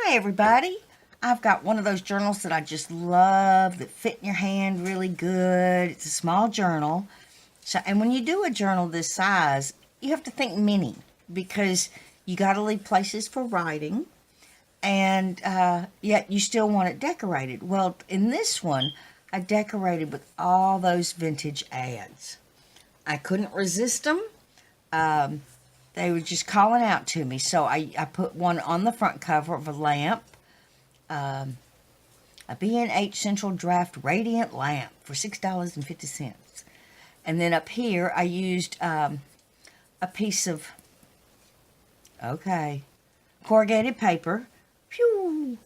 Hi everybody. I've got one of those journals that I just love that fit in your hand really good. It's a small journal. And when you do a journal this size, you have to think mini because you got to leave places for writing and yet you still want it decorated. Well, in this one, I decorated with all those vintage ads. I couldn't resist them. They were just calling out to me. So I put one on the front cover of a lamp, a B&H Central Draft Radiant lamp for $6.50. And then up here, I used a piece of, corrugated paper, phew,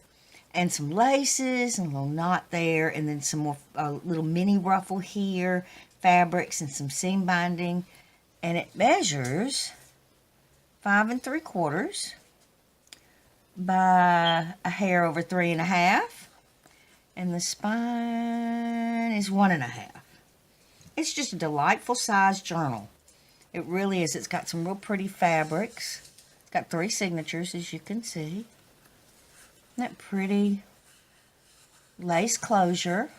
and some laces and a little knot there, and then some more, little mini ruffle here, fabrics and some seam binding. And it measures 5 3/4 by a hair over 3.5, and the spine is 1.5. It's just a delightful size journal. It really is. It's got some real pretty fabrics. It's got 3 signatures, as you can see. Isn't that pretty? Lace closure.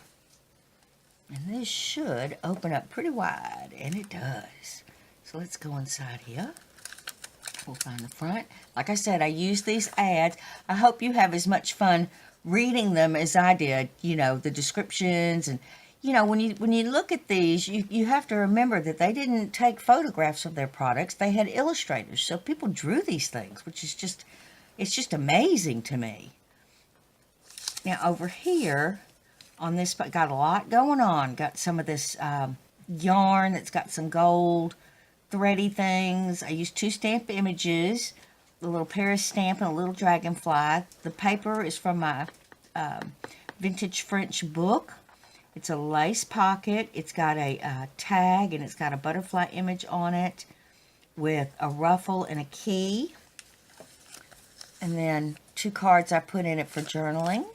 And this should open up pretty wide, and it does. So let's go inside here. We'll find the front. Like I said, I use these ads. I hope you have as much fun reading them as I did. You know, the descriptions, and you know, when you look at these, you have to remember that they didn't take photographs of their products. They had illustrators, so people drew these things, which is just, it's just amazing to me. Now over here on this, got a lot going on. Got some of this yarn that's got some gold thready things. I used 2 stamp images, a little Paris stamp and a little dragonfly. The paper is from my vintage French book. It's a lace pocket. It's got a tag, and it's got a butterfly image on it with a ruffle and a key. And then 2 cards I put in it for journaling.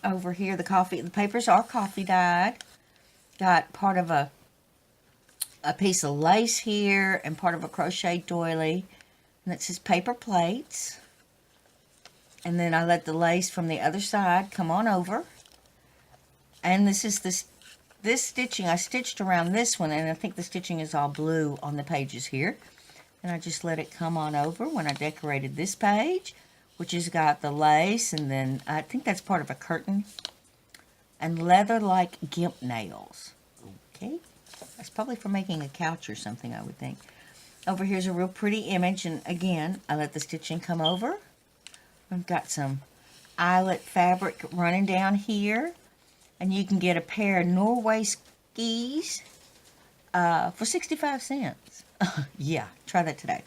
Over here, the papers are coffee dyed. Got part of a piece of lace here and part of a crochet doily. And it says paper plates. And then I let the lace from the other side come on over. And this is this stitching. I stitched around this one, and I think the stitching is all blue on the pages here. And I just let it come on over when I decorated this page, which has got the lace, and then I think that's part of a curtain, and leather-like gimp nails. Okay, that's probably for making a couch or something, I would think. Over here's a real pretty image, and again, I let the stitching come over. I've got some eyelet fabric running down here, and you can get a pair of Norway skis for 65 cents. Yeah, try that today.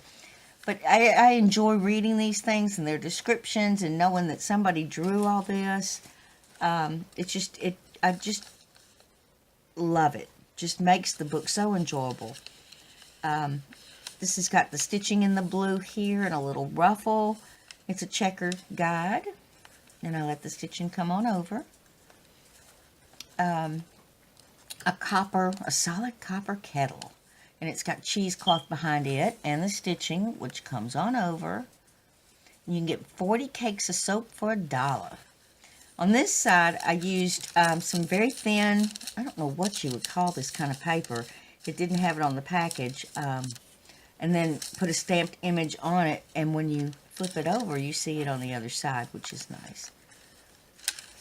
But I enjoy reading these things and their descriptions and knowing that somebody drew all this. I just love it. Just makes the book so enjoyable. This has got the stitching in the blue here and a little ruffle. It's a checker guide. And I let the stitching come on over. A solid copper kettle. And it's got cheesecloth behind it and the stitching, which comes on over. You can get 40 cakes of soap for $1. On this side, I used some very thin, I don't know what you would call this kind of paper. It didn't have it on the package. And then put a stamped image on it, and when you flip it over, you see it on the other side, which is nice.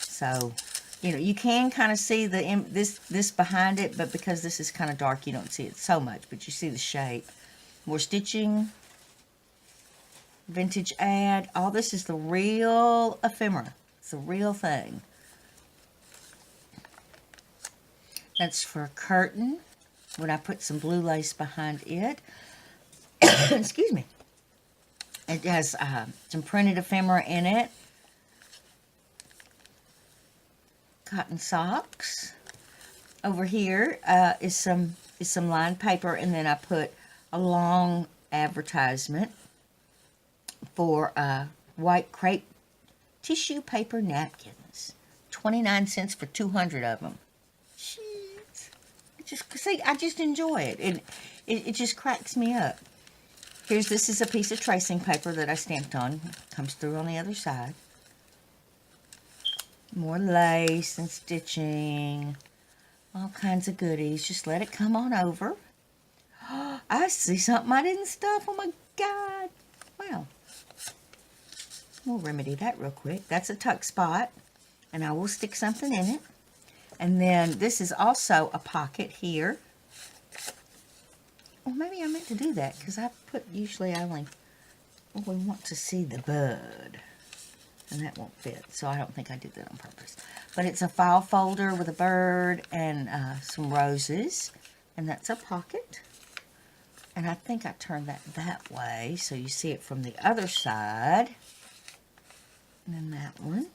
So, you know, you can kind of see this behind it, but because this is kind of dark, you don't see it so much, but you see the shape. More stitching, vintage ad. All this is the real ephemera. It's the real thing. That's for a curtain, when I put some blue lace behind it. Excuse me. It has some printed ephemera in it. Cotton socks. Over here is some lined paper, and then I put a long advertisement for white crepe tissue paper napkins. 29 cents for 200 of them. Jeez. I just enjoy it. It just cracks me up. This is a piece of tracing paper that I stamped on. Comes through on the other side. More lace and stitching. All kinds of goodies. Just let it come on over. I see something I didn't stuff. Oh my God. Well, we'll remedy that real quick. That's a tuck spot. And I will stick something in it. And then this is also a pocket here. Well, maybe I meant to do that because usually I only we want to see the bud. And that won't fit. So I don't think I did that on purpose. But it's a file folder with a bird and some roses. And that's a pocket. And I think I turned that way so you see it from the other side. And then that one.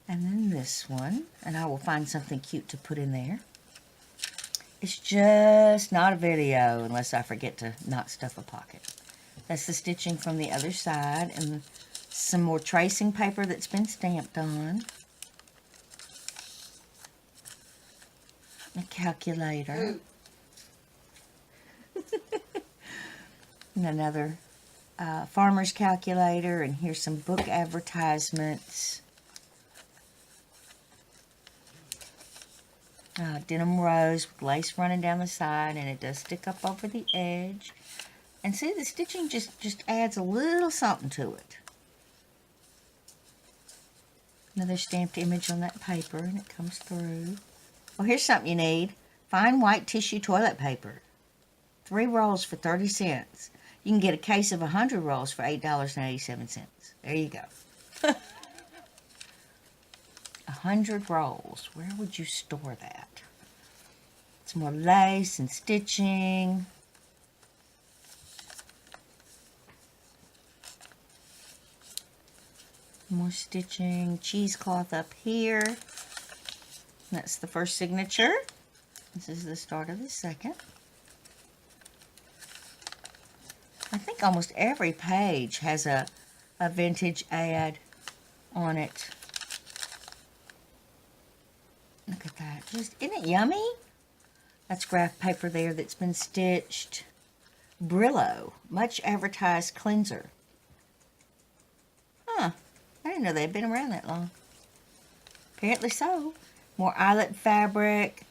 And then this one. And I will find something cute to put in there. It's just not a video unless I forget to not stuff a pocket. That's the stitching from the other side. And some more tracing paper that's been stamped on. A calculator. And another farmer's calculator. And here's some book advertisements. Denim rose with lace running down the side, and it does stick up over the edge. And see, the stitching just adds a little something to it. Another stamped image on that paper, and it comes through. Well, here's something you need. Fine white tissue toilet paper. 3 rolls for 30 cents. You can get a case of 100 rolls for $8.87. There you go. 100 rolls. Where would you store that? Some more lace and stitching. More stitching. Cheesecloth up here. That's the first signature. This is the start of the second. I think almost every page has a vintage ad on it. Look at that. Isn't it yummy? That's graph paper there that's been stitched. Brillo, much advertised cleanser. Huh. I didn't know they'd been around that long. Apparently so. More eyelet fabric.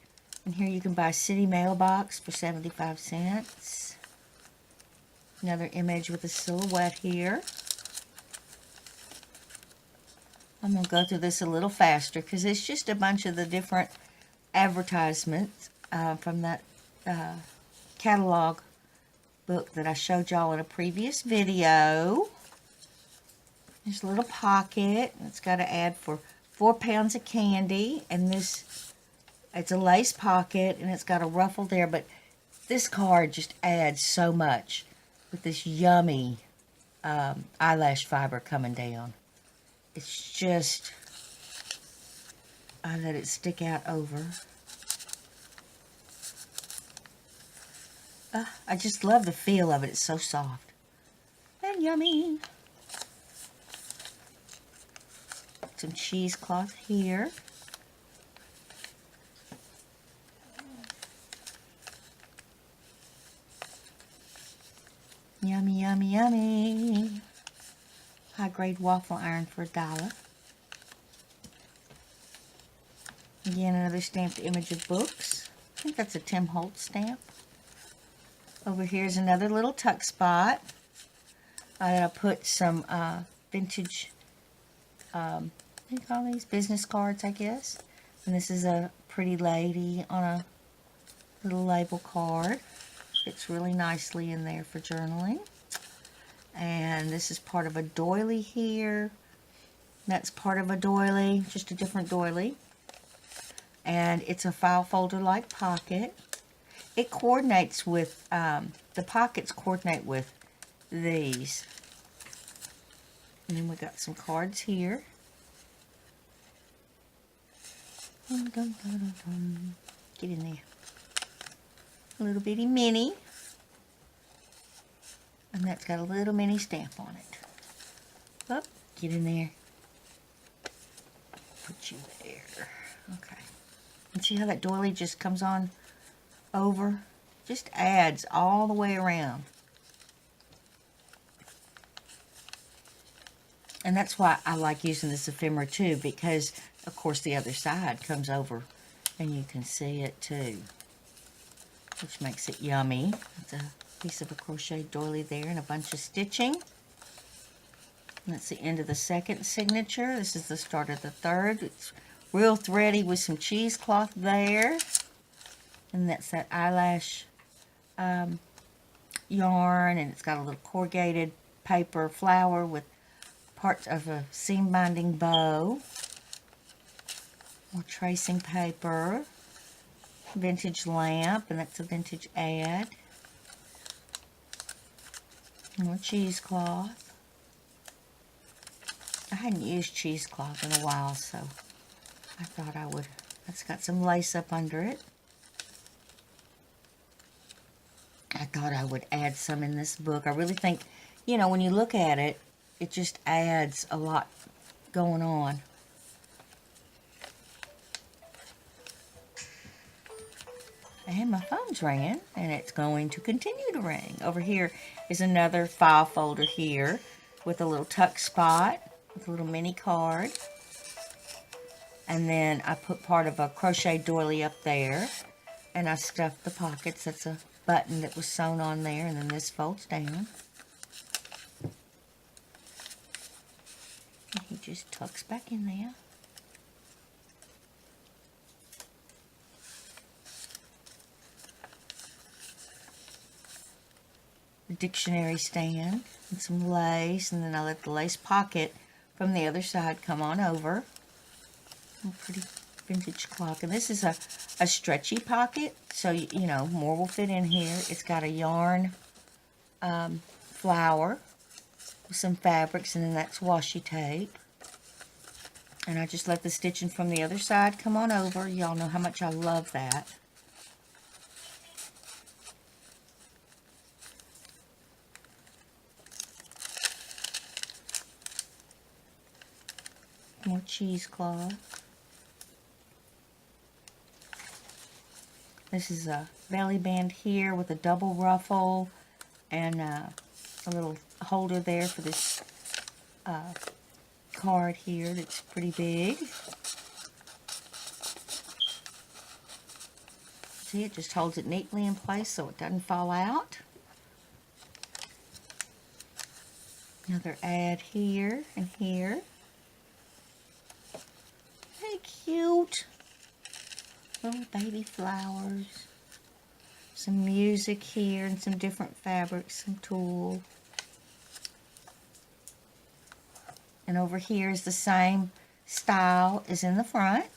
And here you can buy city mailbox for 75 cents. Another image with a silhouette here. I'm going to go through this a little faster because it's just a bunch of the different advertisements from that catalog book that I showed y'all in a previous video. There's a little pocket. It's got an ad for 4 pounds of candy. And this, it's a lace pocket and it's got a ruffle there. But this card just adds so much with this yummy eyelash fiber coming down. It's just, I let it stick out over. I just love the feel of it. It's so soft and yummy. Some cheesecloth here. Yummy, yummy, yummy. High-grade waffle iron for $1. Again, another stamped image of books. I think that's a Tim Holtz stamp. Over here is another little tuck spot. I put some vintage, what do you call these? Business cards, I guess. And this is a pretty lady on a little label card. Fits really nicely in there for journaling. And this is part of a doily here. That's part of a doily, just a different doily. And it's a file folder like pocket. It coordinates with, the pockets coordinate with these. And then we got some cards here. Dun, dun, dun, dun, dun. Get in there. A little bitty mini. And that's got a little mini stamp on it. Oh, get in there. Put you there. Okay. And see how that doily just comes on over? Just adds all the way around. And that's why I like using this ephemera too, because of course the other side comes over and you can see it too, which makes it yummy. It's a piece of a crochet doily there and a bunch of stitching. And that's the end of the second signature. This is the start of the third. It's real thready with some cheesecloth there. And that's that eyelash yarn, and it's got a little corrugated paper flower with parts of a seam binding bow. More tracing paper. Vintage lamp, and that's a vintage ad. More cheesecloth. I hadn't used cheesecloth in a while, so I thought I would. It's got some lace up under it. I thought I would add some in this book. I really think, you know, when you look at it, it just adds a lot going on. And my phone's ringing, and it's going to continue to ring. Over here is another file folder here with a little tuck spot, with a little mini card. And then I put part of a crochet doily up there, and I stuffed the pockets. That's a button that was sewn on there, and then this folds down. And he just tucks back in there. The dictionary stand and some lace, and then I let the lace pocket from the other side come on over. A pretty vintage clock, and this is a stretchy pocket, so you know more will fit in here. It's got a yarn flower with some fabrics, and then that's washi tape. And I just let the stitching from the other side come on over. Y'all know how much I love that. More cheesecloth. This is a belly band here with a double ruffle and a little holder there for this card here that's pretty big. See, it just holds it neatly in place so it doesn't fall out. Another ad here and here. Very cute. Little baby flowers. Some music here and some different fabrics, some tulle. And over here is the same style as in the front,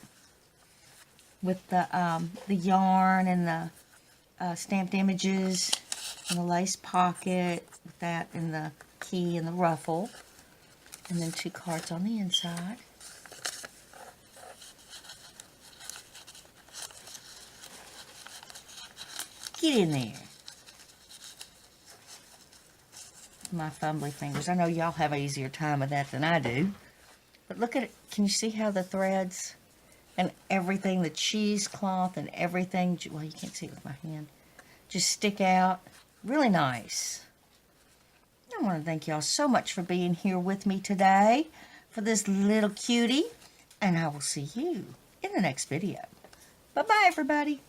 with the yarn and the stamped images and the lace pocket with that and the key and the ruffle, and then 2 cards on the inside. Get in there. My fumbly fingers. I know y'all have an easier time with that than I do. But look at it. Can you see how the threads and everything, the cheesecloth and everything, well, you can't see it with my hand, just stick out. Really nice. I want to thank y'all so much for being here with me today for this little cutie. And I will see you in the next video. Bye-bye, everybody.